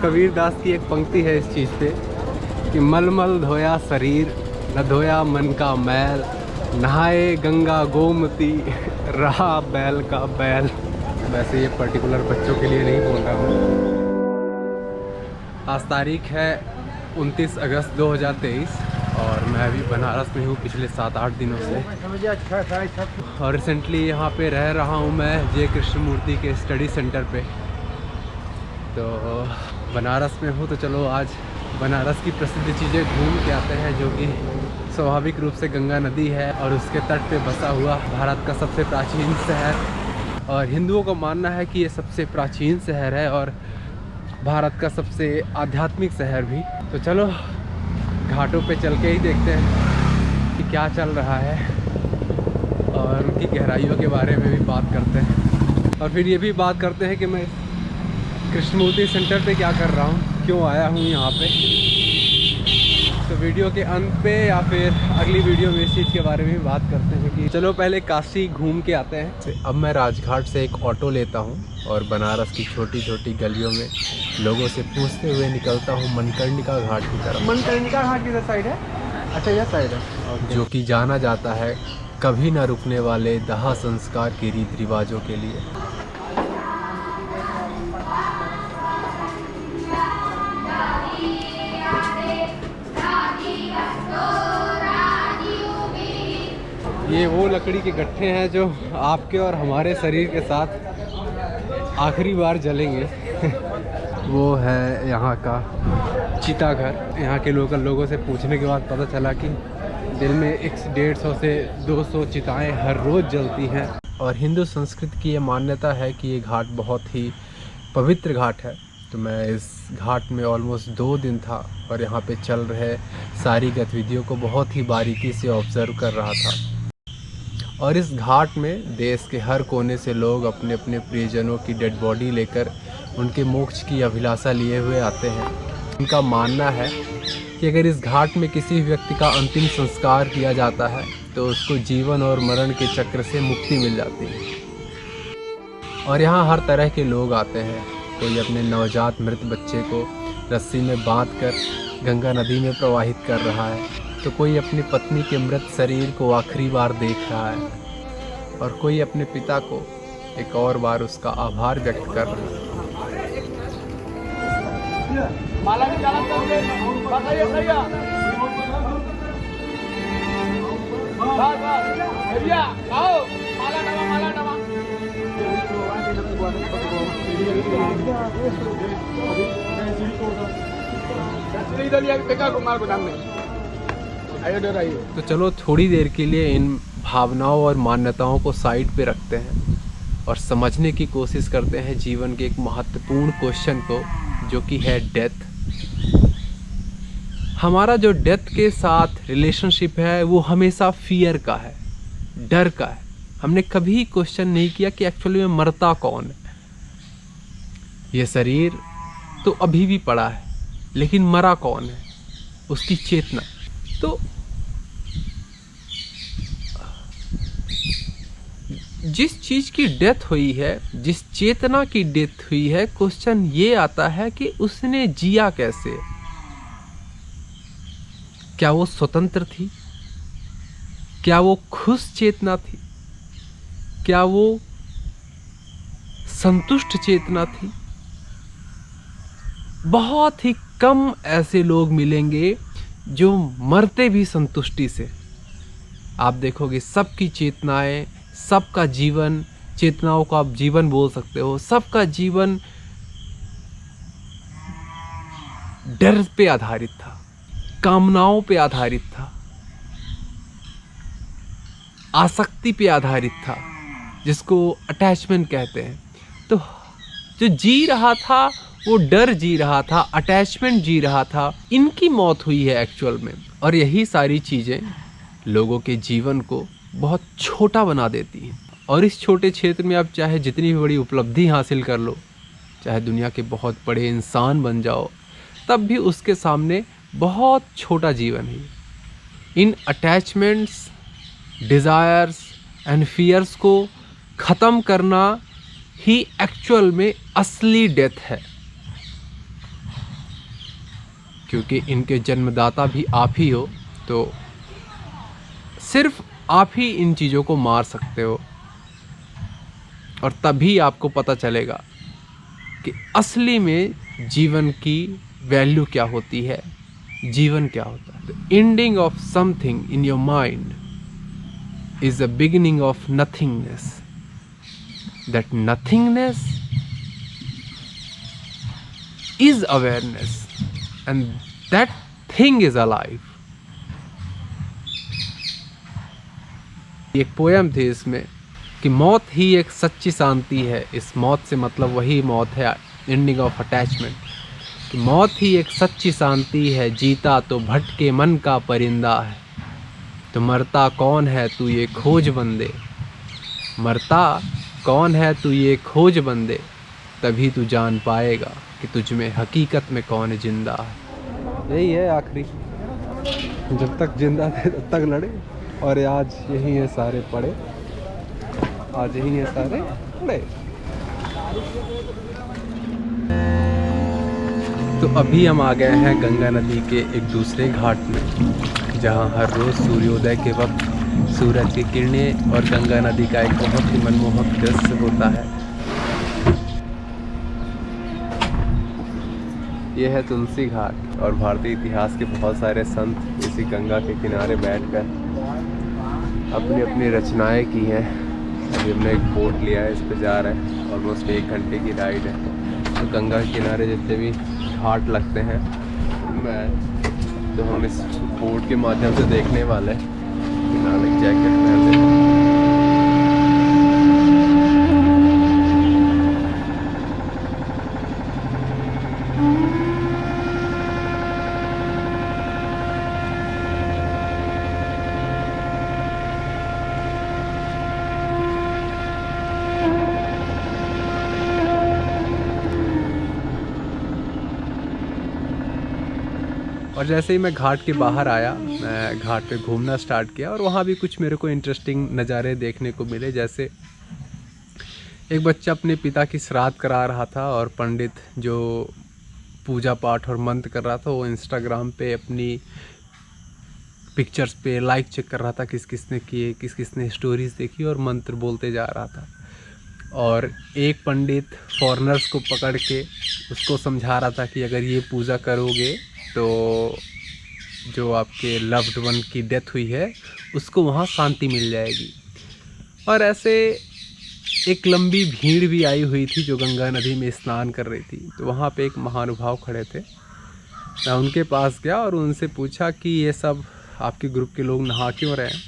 कबीरदास की एक पंक्ति है इस चीज़ पे कि मलमल धोया शरीर न धोया मन का मैल, नहाए गंगा गोमती रहा बैल का बैल। वैसे ये पर्टिकुलर बच्चों के लिए नहीं बोल रहा हूँ। आज तारीख है 29 अगस्त 2023 और मैं अभी बनारस में हूँ पिछले 7-8 दिनों से। और रिसेंटली यहाँ पे रह रहा हूँ मैं जे कृष्णमूर्ति के स्टडी सेंटर पे। तो बनारस में हूँ तो चलो आज बनारस की प्रसिद्ध चीज़ें घूम के आते हैं, जो कि स्वाभाविक रूप से गंगा नदी है और उसके तट पे बसा हुआ भारत का सबसे प्राचीन शहर। और हिंदुओं का मानना है कि ये सबसे प्राचीन शहर है और भारत का सबसे आध्यात्मिक शहर भी। तो चलो घाटों पे चल के ही देखते हैं कि क्या चल रहा है और उनकी गहराइयों के बारे में भी बात करते हैं। और फिर ये भी बात करते हैं कि मैं कृष्णमूर्ति सेंटर पे क्या कर रहा हूँ, क्यों आया हूँ यहाँ पे। तो वीडियो के अंत पे या फिर अगली वीडियो में इस चीज़ के बारे में बात करते हैं कि चलो पहले काशी घूम के आते हैं। अब मैं राजघाट से एक ऑटो लेता हूँ और बनारस की छोटी छोटी गलियों में लोगों से पूछते हुए निकलता हूँ मणिकर्णिका घाट की तरफ। मणिकर्णिका घाट किधर साइड है? अच्छा यह साइड है। जो कि जाना जाता है कभी न रुकने वाले दाह संस्कार के रीति रिवाजों के लिए। ये वो लकड़ी के गट्ठे हैं जो आपके और हमारे शरीर के साथ आखिरी बार जलेंगे। वो है यहाँ का चिताघर। यहाँ के लोकल लोगों से पूछने के बाद पता चला कि दिन में 150 से 200 चिताएं हर रोज़ जलती हैं। और हिंदू संस्कृति की ये मान्यता है कि ये घाट बहुत ही पवित्र घाट है। तो मैं इस घाट में ऑलमोस्ट 2 दिन था और यहाँ पे चल रहे सारी गतिविधियों को बहुत ही बारीकी से ऑब्ज़र्व कर रहा था। और इस घाट में देश के हर कोने से लोग अपने अपने प्रियजनों की डेड बॉडी लेकर उनके मोक्ष की अभिलाषा लिए हुए आते हैं। उनका मानना है कि अगर इस घाट में किसी व्यक्ति का अंतिम संस्कार किया जाता है तो उसको जीवन और मरण के चक्र से मुक्ति मिल जाती है। और यहाँ हर तरह के लोग आते हैं। कोई अपने नवजात मृत बच्चे को रस्सी में बांधकर गंगा नदी में प्रवाहित कर रहा है, तो कोई अपनी पत्नी के मृत शरीर को आखिरी बार देख रहा है और कोई अपने पिता को एक और बार उसका आभार व्यक्त कर रहा है। तो चलो थोड़ी देर के लिए इन भावनाओं और मान्यताओं को साइड पे रखते हैं और समझने की कोशिश करते हैं जीवन के एक महत्वपूर्ण क्वेश्चन को, जो कि है डेथ। हमारा जो डेथ के साथ रिलेशनशिप है वो हमेशा फियर का है, डर का है। हमने कभी क्वेश्चन नहीं किया कि एक्चुअली में मरता कौन है। ये शरीर तो अभी भी पड़ा है, लेकिन मरा कौन है? उसकी चेतना। तो जिस चीज़ की डेथ हुई है, जिस चेतना की डेथ हुई है, क्वेश्चन ये आता है कि उसने जिया कैसे? क्या वो स्वतंत्र थी? क्या वो खुश चेतना थी? क्या वो संतुष्ट चेतना थी? बहुत ही कम ऐसे लोग मिलेंगे जो मरते भी संतुष्टि से। आप देखोगे सबकी चेतनाएं, सबका जीवन, चेतनाओं को आप जीवन बोल सकते हो, सबका जीवन डर पे आधारित था, कामनाओं पे आधारित था, आसक्ति पे आधारित था, जिसको अटैचमेंट कहते हैं। तो जो जी रहा था वो डर जी रहा था, अटैचमेंट जी रहा था। इनकी मौत हुई है एक्चुअल में। और यही सारी चीज़ें लोगों के जीवन को बहुत छोटा बना देती हैं। और इस छोटे क्षेत्र में आप चाहे जितनी भी बड़ी उपलब्धि हासिल कर लो, चाहे दुनिया के बहुत बड़े इंसान बन जाओ, तब भी उसके सामने बहुत छोटा जीवन है। इन अटैचमेंट्स, डिज़ायर्स एंड फियर्स को ख़त्म करना ही एक्चुअल में असली डेथ है। क्योंकि इनके जन्मदाता भी आप ही हो, तो सिर्फ आप ही इन चीज़ों को मार सकते हो। और तभी आपको पता चलेगा कि असली में जीवन की वैल्यू क्या होती है, जीवन क्या होता है। The ending of something in your mind is the beginning of nothingness. That nothingness is awareness and that thing is alive। एक पोयम थी इसमें कि मौत ही एक सच्ची शांति है। इस मौत से मतलब वही मौत है, एंडिंग ऑफ अटैचमेंट। कि मौत ही एक सच्ची शांति है, जीता तो भटके मन का परिंदा है। तो मरता कौन है तू ये खोज बंदे, मरता कौन है तू ये खोज बंदे, तभी तू जान पाएगा कि तुझ में हकीकत में कौन जिंदा है। यही है आखिरी, जब तक जिंदा थे तब तक लड़े, और आज यही है सारे पड़े, आज यही है सारे पड़े। तो अभी हम आ गए हैं गंगा नदी के एक दूसरे घाट में, जहां हर रोज़ सूर्योदय के वक्त सूरज की किरणें और गंगा नदी का एक बहुत ही मनमोहक दृश्य होता है। ये है तुलसी घाट, और भारतीय इतिहास के बहुत सारे संत इसी गंगा के किनारे बैठकर अपनी अपनी रचनाएं की हैं। अभी हमने एक बोट लिया है, इस पे जा रहे हैं, ऑलमोस्ट 1 घंटे की राइड है। तो गंगा के किनारे जितने भी घाट लगते हैं तो हम इस बोट के माध्यम से देखने वाले हैं। जैकेट पहनते हैं। और जैसे ही मैं घाट के बाहर आया, मैं घाट पे घूमना स्टार्ट किया, और वहाँ भी कुछ मेरे को इंटरेस्टिंग नज़ारे देखने को मिले। जैसे एक बच्चा अपने पिता की श्राद्ध करा रहा था, और पंडित जो पूजा पाठ और मंत्र कर रहा था, वो इंस्टाग्राम पे अपनी पिक्चर्स पे लाइक चेक कर रहा था, किस किसने किए, किस किसने स्टोरीज देखी, और मंत्र बोलते जा रहा था। और एक पंडित फॉरेनर्स को पकड़ के उसको समझा रहा था कि अगर ये पूजा करोगे तो जो आपके लव्ड वन की डेथ हुई है उसको वहाँ शांति मिल जाएगी। और ऐसे एक लंबी भीड़ भी आई हुई थी जो गंगा नदी में स्नान कर रही थी। तो वहाँ पे एक महानुभाव खड़े थे, मैं उनके पास गया और उनसे पूछा कि ये सब आपके ग्रुप के लोग नहा क्यों रहे हैं।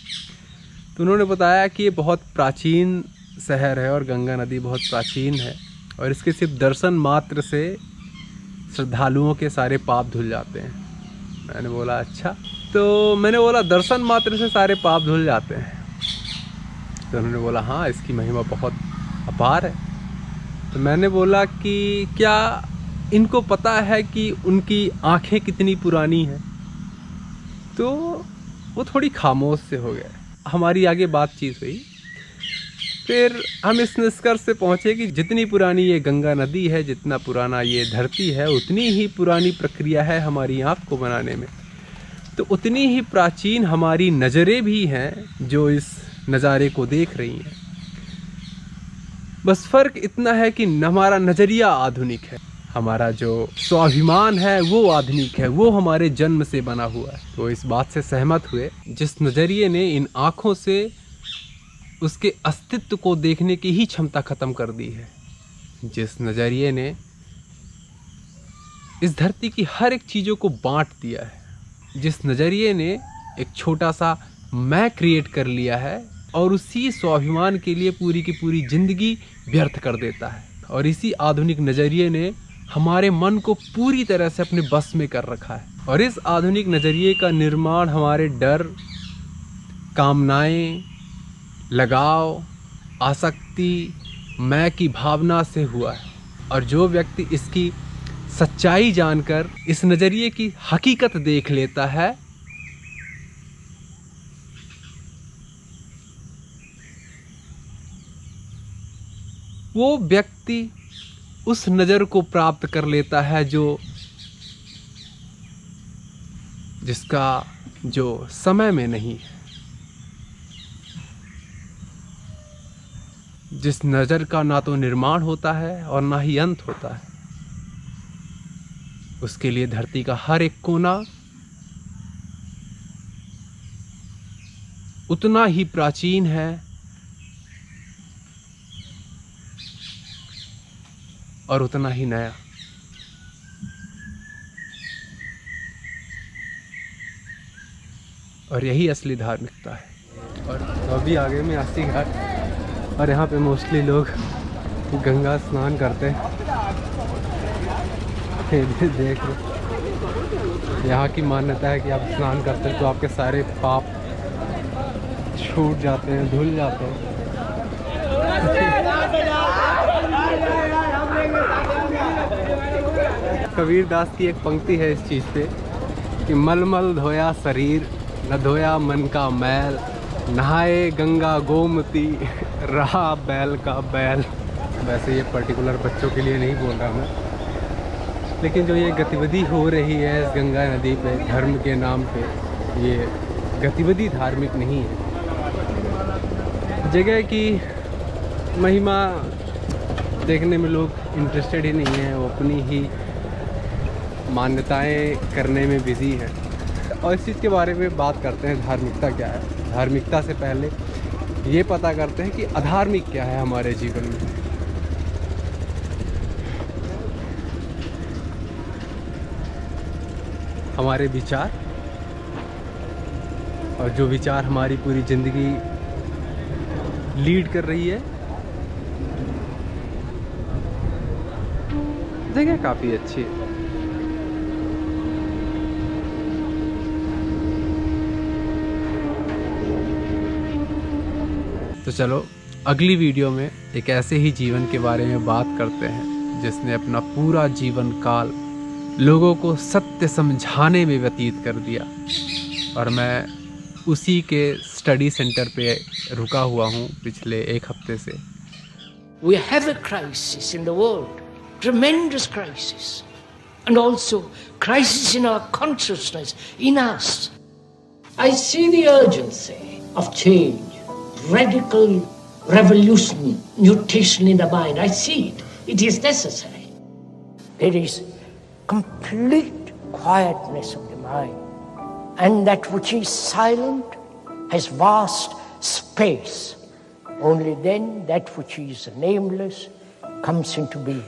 तो उन्होंने बताया कि ये बहुत प्राचीन शहर है और गंगा नदी बहुत प्राचीन है, और इसके सिर्फ दर्शन मात्र से श्रद्धालुओं के सारे पाप धुल जाते हैं। मैंने बोला अच्छा, तो मैंने बोला दर्शन मात्र से सारे पाप धुल जाते हैं? तो उन्होंने बोला हाँ, इसकी महिमा बहुत अपार है। तो मैंने बोला कि क्या इनको पता है कि उनकी आंखें कितनी पुरानी हैं? तो वो थोड़ी खामोश से हो गए। हमारी आगे बातचीत हुई, फिर हम इस निष्कर्ष से पहुँचे कि जितनी पुरानी ये गंगा नदी है, जितना पुराना ये धरती है, उतनी ही पुरानी प्रक्रिया है हमारी आँख को बनाने में। तो उतनी ही प्राचीन हमारी नज़रें भी हैं जो इस नज़ारे को देख रही हैं। बस फ़र्क इतना है कि हमारा नज़रिया आधुनिक है, हमारा जो स्वाभिमान है वो आधुनिक है, वो हमारे जन्म से बना हुआ है। तो इस बात से सहमत हुए, जिस नज़रिए ने इन आँखों से उसके अस्तित्व को देखने की ही क्षमता ख़त्म कर दी है, जिस नज़रिए ने इस धरती की हर एक चीज़ों को बांट दिया है, जिस नज़रिए ने एक छोटा सा मैं क्रिएट कर लिया है और उसी स्वाभिमान के लिए पूरी की पूरी ज़िंदगी व्यर्थ कर देता है। और इसी आधुनिक नज़रिए ने हमारे मन को पूरी तरह से अपने बस में कर रखा है। और इस आधुनिक नज़रिए का निर्माण हमारे डर, कामनाएं, लगाव, आसक्ति, मैं की भावना से हुआ है। और जो व्यक्ति इसकी सच्चाई जानकर इस नज़रिए की हकीकत देख लेता है, वो व्यक्ति उस नज़र को प्राप्त कर लेता है जो जिसका जो समय में नहीं है, जिस नज़र का ना तो निर्माण होता है और ना ही अंत होता है, उसके लिए धरती का हर एक कोना उतना ही प्राचीन है और उतना ही नया। और यही असली धार्मिकता है। और अभी आगे में अस्सी घाट, और यहाँ पे मोस्टली लोग गंगा स्नान करते हैं। देख लो, यहाँ की मान्यता है कि आप स्नान करते हैं तो आपके सारे पाप छूट जाते हैं, धुल जाते हैं। कबीर दास की एक पंक्ति है इस चीज़ पे कि मलमल धोया शरीर न धोया मन का मैल, नहाए गंगा गोमती रहा बैल का बैल। वैसे ये पर्टिकुलर बच्चों के लिए नहीं बोल रहा मैं, लेकिन जो ये गतिविधि हो रही है इस गंगा नदी पे धर्म के नाम पे, ये गतिविधि धार्मिक नहीं है। जगह की महिमा देखने में लोग इंटरेस्टेड ही नहीं है, वो अपनी ही मान्यताएं करने में बिजी है। और इस चीज़ के बारे में बात करते हैं, धार्मिकता क्या है। धार्मिकता से पहले ये पता करते हैं कि अधार्मिक क्या है हमारे जीवन में। हमारे विचार, और जो विचार हमारी पूरी ज़िंदगी लीड कर रही है। जगह काफ़ी अच्छी है। तो चलो अगली वीडियो में एक ऐसे ही जीवन के बारे में बात करते हैं जिसने अपना पूरा जीवन काल लोगों को सत्य समझाने में व्यतीत कर दिया। और मैं उसी के स्टडी सेंटर पे रुका हुआ हूँ पिछले एक हफ्ते से। We have a crisis in the world, tremendous crisis, and also crisis in our consciousness, in us. I see the urgency of change, radical revolution, mutation in the mind. I see it. It is necessary. There is complete quietness of the mind, and that which is silent has vast space. Only then that which is nameless comes into being.